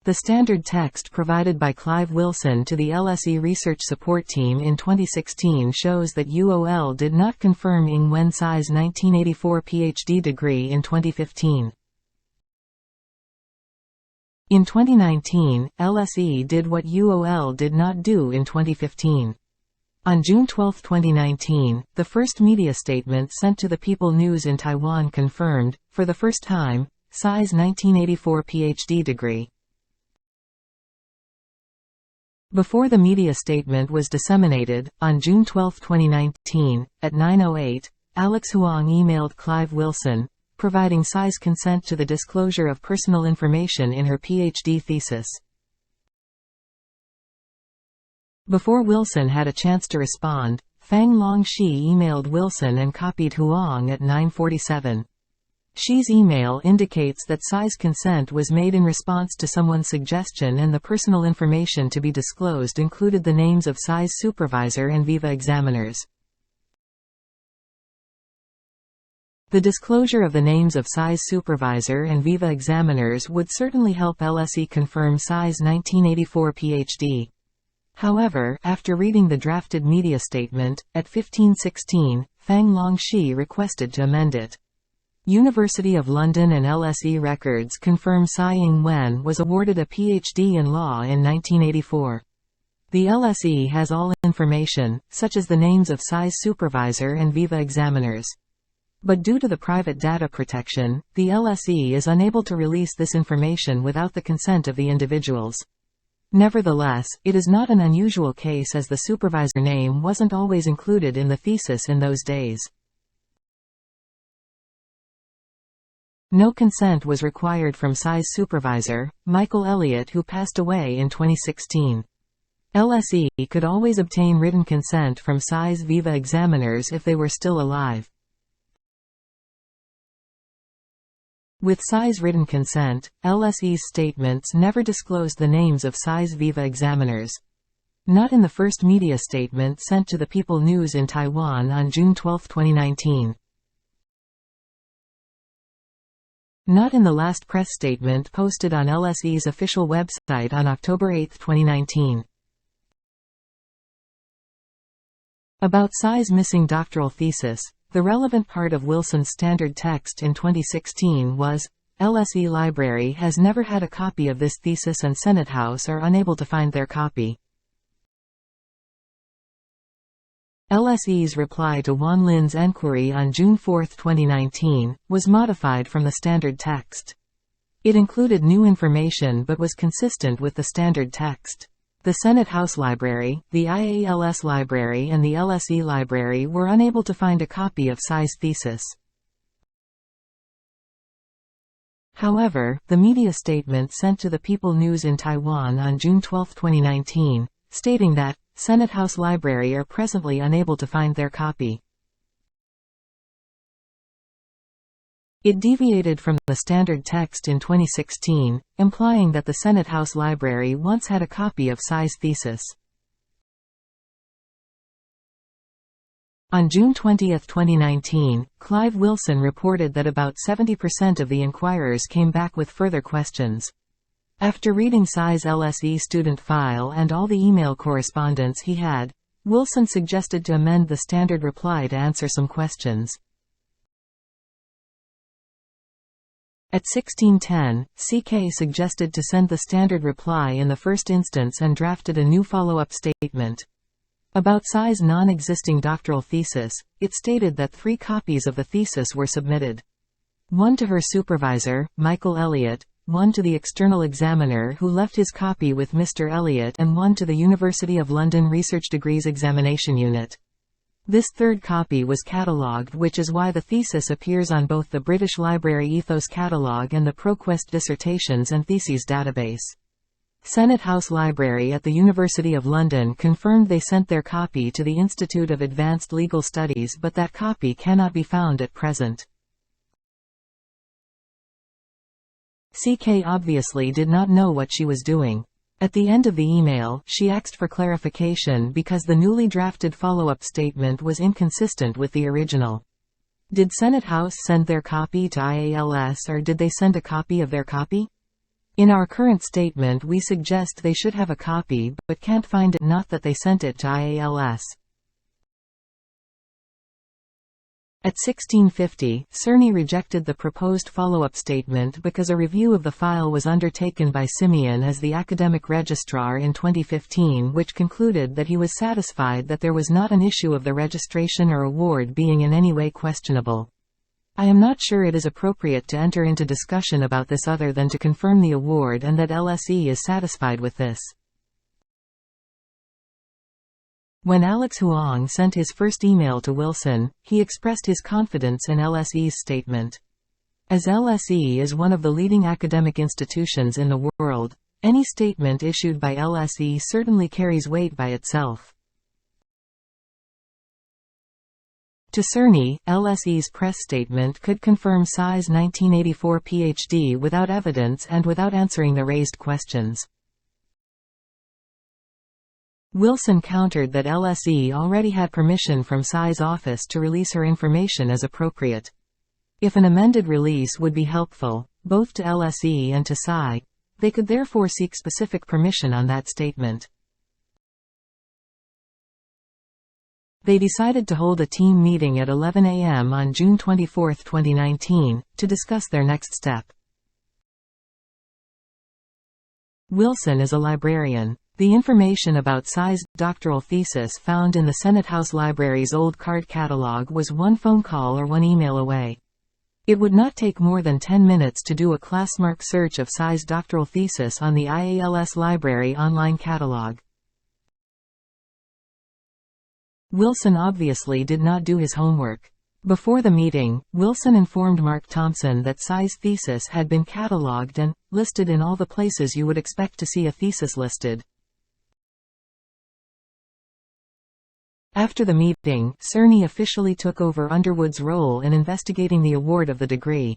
The standard text provided by Clive Wilson to the LSE Research Support Team in 2016 shows that UOL did not confirm Ng Wen Tsai's 1984 PhD degree in 2015. In 2019, LSE did what UOL did not do in 2015. On June 12, 2019, the first media statement sent to the People News in Taiwan confirmed, for the first time, Tsai's 1984 PhD degree. Before the media statement was disseminated, on June 12, 2019, at 9:08, Alex Huang emailed Clive Wilson, providing Tsai's consent to the disclosure of personal information in her PhD thesis. Before Wilson had a chance to respond, Fang Long-Shi emailed Wilson and copied Huang at 9:47. Shi's email indicates that Tsai's consent was made in response to someone's suggestion, and the personal information to be disclosed included the names of Tsai's supervisor and Viva examiners. The disclosure of the names of Tsai's supervisor and Viva examiners would certainly help LSE confirm Tsai's 1984 PhD. However, after reading the drafted media statement, at 15:16, Fang Long-Shi requested to amend it. University of London and LSE records confirm Tsai Ing-wen was awarded a PhD in law in 1984. The LSE has all information, such as the names of Tsai's supervisor and Viva examiners. But due to the private data protection, the LSE is unable to release this information without the consent of the individuals. Nevertheless, it is not an unusual case, as the supervisor name wasn't always included in the thesis in those days. No consent was required from Tsai's supervisor, Michael Elliott, who passed away in 2016. LSE could always obtain written consent from Tsai's Viva examiners if they were still alive. With Tsai's written consent, LSE's statements never disclosed the names of Tsai's Viva examiners. Not in the first media statement sent to the People News in Taiwan on June 12, 2019. Not in the last press statement posted on LSE's official website on October 8, 2019. About Tsai's missing doctoral thesis, the relevant part of Wilson's standard text in 2016 was, LSE Library has never had a copy of this thesis and Senate House are unable to find their copy. LSE's reply to Wan Lin's enquiry on June 4, 2019, was modified from the standard text. It included new information but was consistent with the standard text. The Senate House Library, the IALS Library and the LSE Library were unable to find a copy of Tsai's thesis. However, the media statement sent to the People News in Taiwan on June 12, 2019, stating that Senate House Library are presently unable to find their copy. It deviated from the standard text in 2016, implying that the Senate House Library once had a copy of Tsai's thesis. On June 20, 2019, Clive Wilson reported that about 70% of the inquirers came back with further questions. After reading Tsai's LSE student file and all the email correspondence he had, Wilson suggested to amend the standard reply to answer some questions. At 16:10, CK suggested to send the standard reply in the first instance and drafted a new follow-up statement. About Tsai's non-existing doctoral thesis, it stated that 3 copies of the thesis were submitted. One to her supervisor, Michael Elliott, one to the external examiner who left his copy with Mr. Elliott, and one to the University of London Research Degrees Examination Unit. This third copy was catalogued, which is why the thesis appears on both the British Library Ethos Catalogue and the ProQuest Dissertations and Theses database. Senate House Library at the University of London confirmed they sent their copy to the Institute of Advanced Legal Studies, but that copy cannot be found at present. CK obviously did not know what she was doing. At the end of the email, she asked for clarification because the newly drafted follow-up statement was inconsistent with the original. Did Senate House send their copy to IALS, or did they send a copy of their copy? In our current statement we suggest they should have a copy but can't find it, not that they sent it to IALS. At 1650, Cerny rejected the proposed follow-up statement because a review of the file was undertaken by Simeon as the academic registrar in 2015, which concluded that he was satisfied that there was not an issue of the registration or award being in any way questionable. I am not sure it is appropriate to enter into discussion about this other than to confirm the award and that LSE is satisfied with this. When Alex Huang sent his first email to Wilson, he expressed his confidence in LSE's statement. As LSE is one of the leading academic institutions in the world, any statement issued by LSE certainly carries weight by itself. To Cerny, LSE's press statement could confirm Tsai's 1984 PhD without evidence and without answering the raised questions. Wilson countered that LSE already had permission from Tsai's office to release her information as appropriate. If an amended release would be helpful, both to LSE and to Tsai, they could therefore seek specific permission on that statement. They decided to hold a team meeting at 11 a.m. on June 24, 2019, to discuss their next step. Wilson is a librarian. The information about Tsai's doctoral thesis found in the Senate House Library's old card catalog was one phone call or one email away. It would not take more than 10 minutes to do a classmark search of Tsai's doctoral thesis on the IALS Library online catalog. Wilson obviously did not do his homework. Before the meeting, Wilson informed Mark Thompson that Tsai's thesis had been cataloged and listed in all the places you would expect to see a thesis listed. After the meeting, Cerny officially took over Underwood's role in investigating the award of the degree.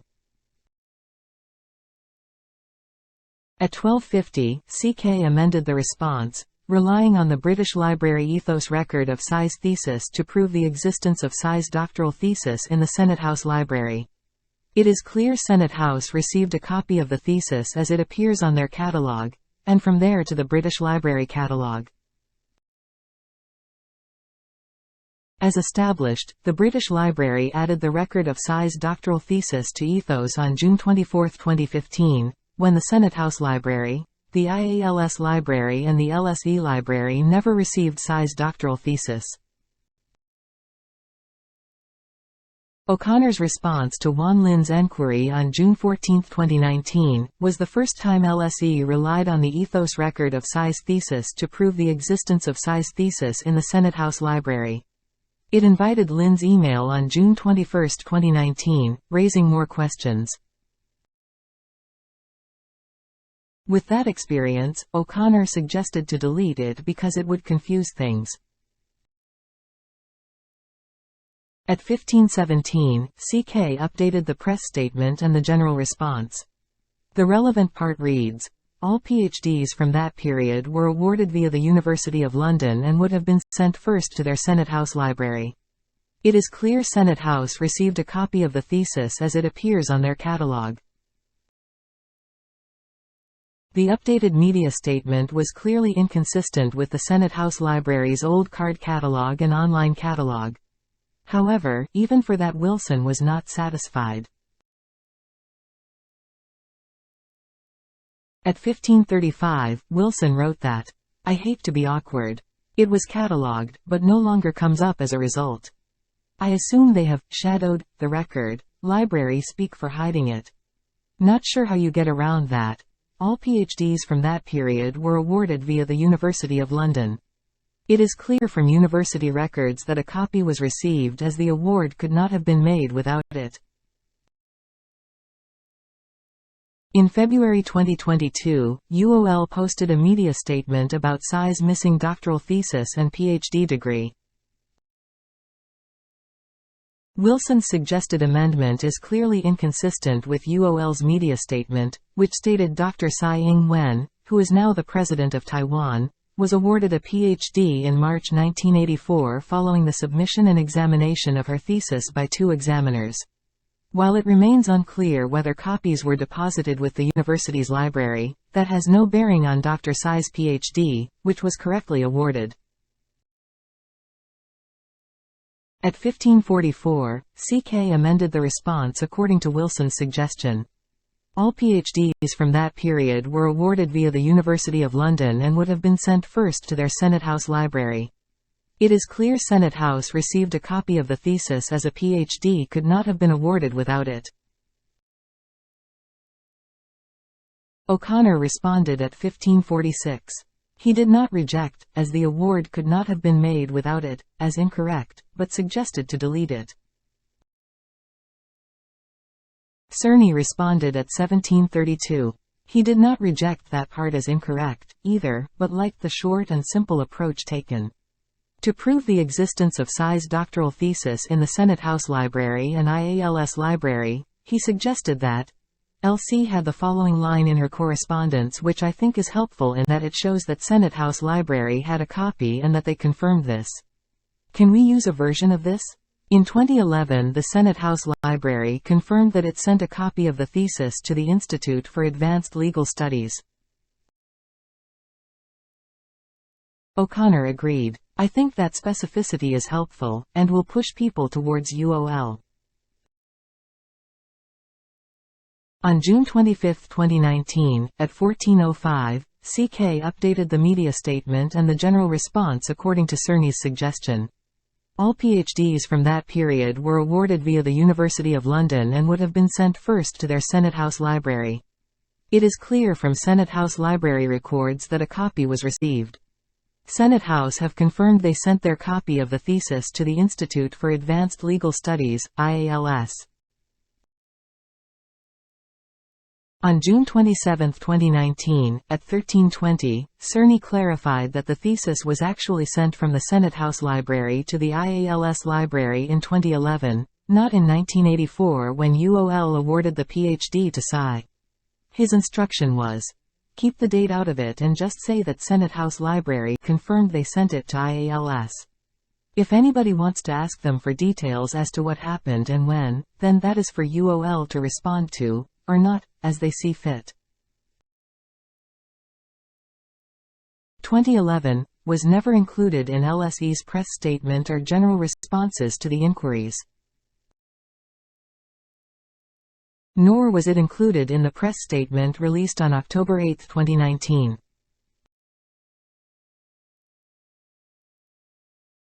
At 12:50, CK amended the response, relying on the British Library ethos record of Tsai's thesis to prove the existence of Tsai's doctoral thesis in the Senate House Library. It is clear Senate House received a copy of the thesis as it appears on their catalogue, and from there to the British Library catalogue. As established, the British Library added the record of Tsai's doctoral thesis to ethos on June 24, 2015, when the Senate House Library, the IALS Library and the LSE Library never received Tsai's doctoral thesis. O'Connor's response to Wan Lin's enquiry on June 14, 2019, was the first time LSE relied on the ethos record of Tsai's thesis to prove the existence of Tsai's thesis in the Senate House Library. It invited Lin's email on June 21, 2019, raising more questions. With that experience, O'Connor suggested to delete it because it would confuse things. At 15:17, CK updated the press statement and the general response. The relevant part reads, "All PhDs from that period were awarded via the University of London and would have been sent first to their Senate House Library. It is clear Senate House received a copy of the thesis as it appears on their catalogue." The updated media statement was clearly inconsistent with the Senate House Library's old card catalog and online catalog. However, even for that Wilson was not satisfied. At 15:35, Wilson wrote that, "I hate to be awkward. It was catalogued, but no longer comes up as a result. I assume they have shadowed the record. Library speak for hiding it. Not sure how you get around that. All PhDs from that period were awarded via the University of London. It is clear from university records that a copy was received as the award could not have been made without it." In February 2022, UOL posted a media statement about Tsai's missing doctoral thesis and PhD degree. Wilson's suggested amendment is clearly inconsistent with UOL's media statement, which stated Dr. Tsai Ing-wen, who is now the president of Taiwan, was awarded a PhD in March 1984 following the submission and examination of her thesis by 2 examiners. While it remains unclear whether copies were deposited with the university's library, that has no bearing on Dr. Tsai's PhD, which was correctly awarded. At 1544, CK amended the response according to Wilson's suggestion. All PhDs from that period were awarded via the University of London and would have been sent first to their Senate House library. It is clear Senate House received a copy of the thesis as a PhD could not have been awarded without it. O'Connor responded at 1546. He did not reject, as the award could not have been made without it, as incorrect, but suggested to delete it. Cerny responded at 1732. He did not reject that part as incorrect, either, but liked the short and simple approach taken. To prove the existence of Tsai's doctoral thesis in the Senate House Library and IALS Library, he suggested that LC had the following line in her correspondence, which I think is helpful in that it shows that Senate House Library had a copy and that they confirmed this. Can we use a version of this? In 2011, the Senate House Library confirmed that it sent a copy of the thesis to the Institute for Advanced Legal Studies. O'Connor agreed. I think that specificity is helpful, and will push people towards UOL. On June 25, 2019, at 14:05, CK updated the media statement and the general response according to Cerny's suggestion. All PhDs from that period were awarded via the University of London and would have been sent first to their Senate House library. It is clear from Senate House library records that a copy was received. Senate House have confirmed they sent their copy of the thesis to the Institute for Advanced Legal Studies, IALS. On June 27, 2019, at 13:20, Cerny clarified that the thesis was actually sent from the Senate House Library to the IALS Library in 2011, not in 1984 when UOL awarded the PhD to Tsai. His instruction was, keep the date out of it and just say that Senate House Library confirmed they sent it to IALS. If anybody wants to ask them for details as to what happened and when, then that is for UOL to respond to, or not, as they see fit. 2011 was never included in LSE's press statement or general responses to the inquiries. Nor was it included in the press statement released on October 8, 2019.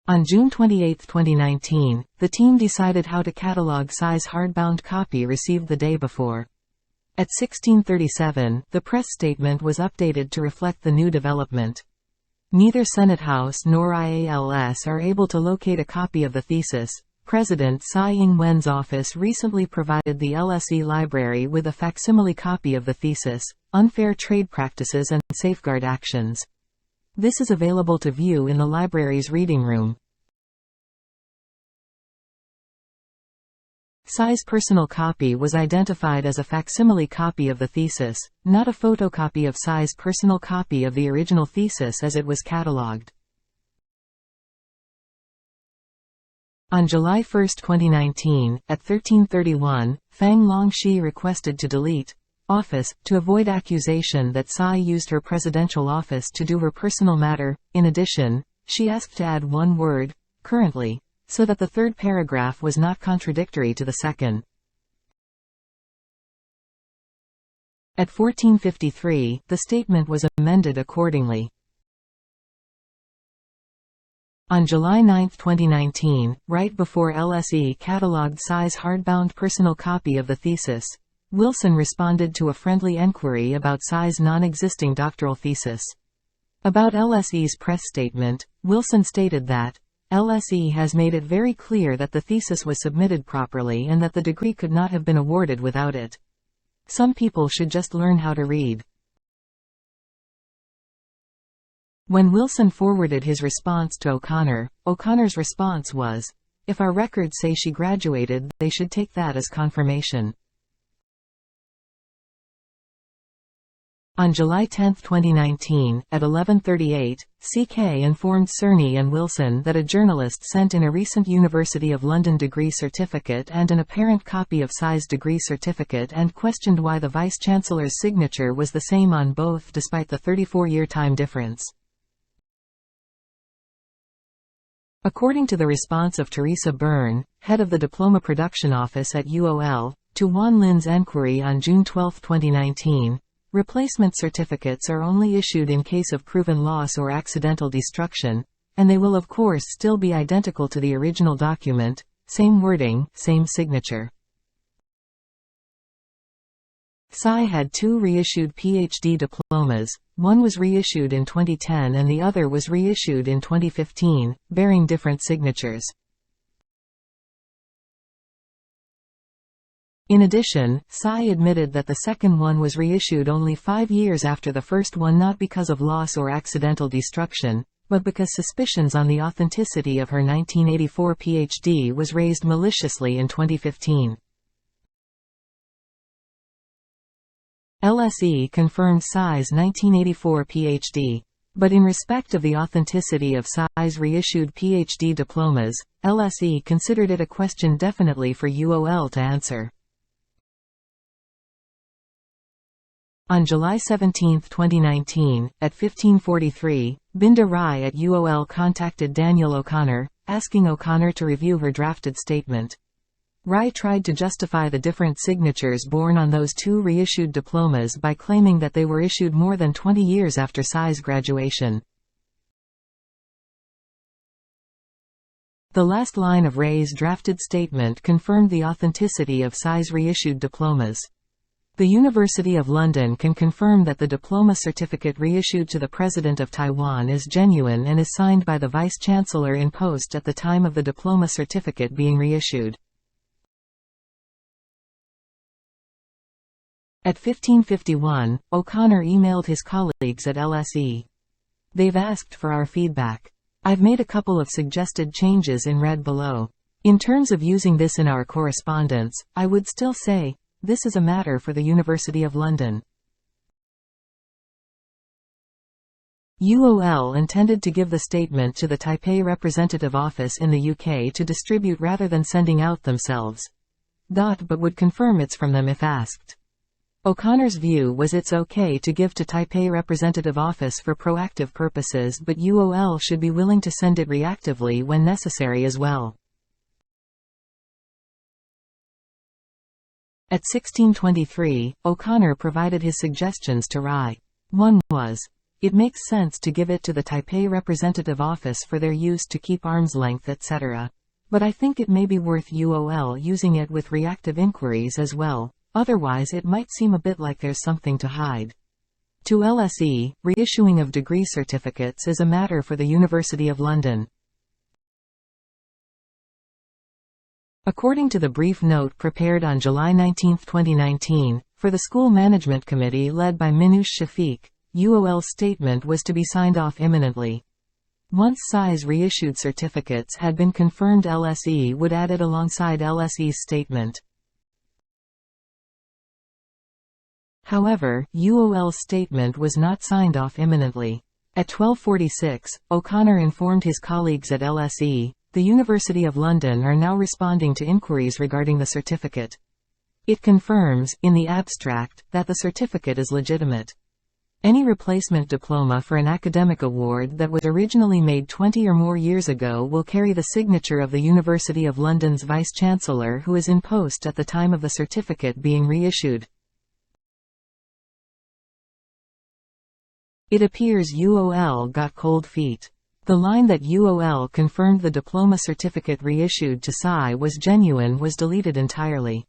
On June 28, 2019, the team decided how to catalog Tsai's hardbound copy received the day before. At 16:37, the press statement was updated to reflect the new development. Neither Senate House nor IALS are able to locate a copy of the thesis. President Tsai Ing-wen's office recently provided the LSE Library with a facsimile copy of the thesis, Unfair Trade Practices and Safeguard Actions. This is available to view in the library's reading room. Tsai's personal copy was identified as a facsimile copy of the thesis, not a photocopy of Tsai's personal copy of the original thesis as it was catalogued. On July 1, 2019, at 13:31, Fang Longxi requested to delete office to avoid accusation that Tsai used her presidential office to do her personal matter. In addition, she asked to add one word, currently, so that the third paragraph was not contradictory to the second. At 14:53, the statement was amended accordingly. On July 9, 2019, right before LSE catalogued Tsai's hardbound personal copy of the thesis, Wilson responded to a friendly enquiry about Tsai's non-existing doctoral thesis. About LSE's press statement, Wilson stated that LSE has made it very clear that the thesis was submitted properly and that the degree could not have been awarded without it. Some people should just learn how to read. When Wilson forwarded his response to O'Connor, O'Connor's response was, "If our records say she graduated, they should take that as confirmation." On July 10, 2019, at 11:38, CK informed Cerny and Wilson that a journalist sent in a recent University of London degree certificate and an apparent copy of SAI's degree certificate and questioned why the Vice-Chancellor's signature was the same on both despite the 34-year time difference. According to the response of Teresa Byrne, head of the Diploma Production Office at UOL, to Wan Lin's enquiry on June 12, 2019, replacement certificates are only issued in case of proven loss or accidental destruction, and they will of course still be identical to the original document, same wording, same signature. SAI had 2 reissued PhD diplomas, one was reissued in 2010 and the other was reissued in 2015, bearing different signatures. In addition, SAI admitted that the second one was reissued only 5 years after the first one, not because of loss or accidental destruction, but because suspicions on the authenticity of her 1984 PhD was raised maliciously in 2015. LSE confirmed SAI's 1984 PhD. But in respect of the authenticity of SAI's reissued PhD diplomas, LSE considered it a question definitely for UOL to answer. On July 17, 2019, at 15:43, Binda Rai at UOL contacted Daniel O'Connor, asking O'Connor to review her drafted statement. Rai tried to justify the different signatures borne on those 2 reissued diplomas by claiming that they were issued more than 20 years after SAI's graduation. The last line of Rai's drafted statement confirmed the authenticity of SAI's reissued diplomas. The University of London can confirm that the diploma certificate reissued to the President of Taiwan is genuine and is signed by the Vice-Chancellor in post at the time of the diploma certificate being reissued. At 15:51, O'Connor emailed his colleagues at LSE. "They've asked for our feedback. I've made a couple of suggested changes in red below. In terms of using this in our correspondence, I would still say, this is a matter for the University of London." UOL intended to give the statement to the Taipei Representative Office in the UK to distribute rather than sending out themselves. But would confirm it's from them if asked. O'Connor's view was it's okay to give to Taipei Representative Office for proactive purposes, but UOL should be willing to send it reactively when necessary as well. At 16:23, O'Connor provided his suggestions to Rai. One was, "It makes sense to give it to the Taipei Representative Office for their use to keep arm's length etc. But I think it may be worth UOL using it with reactive inquiries as well, otherwise it might seem a bit like there's something to hide." To LSE, reissuing of degree certificates is a matter for the University of London. According to the brief note prepared on July 19, 2019, for the School Management Committee led by Minouche Shafiq, UOL's statement was to be signed off imminently. Once SAI's reissued certificates had been confirmed, LSE would add it alongside LSE's statement. However, UOL's statement was not signed off imminently. At 12:46, O'Connor informed his colleagues at LSE, "The University of London are now responding to inquiries regarding the certificate. It confirms, in the abstract, that the certificate is legitimate. Any replacement diploma for an academic award that was originally made 20 or more years ago will carry the signature of the University of London's Vice-Chancellor, who is in post at the time of the certificate being reissued." It appears UOL got cold feet. The line that UOL confirmed the diploma certificate reissued to SAI was genuine was deleted entirely.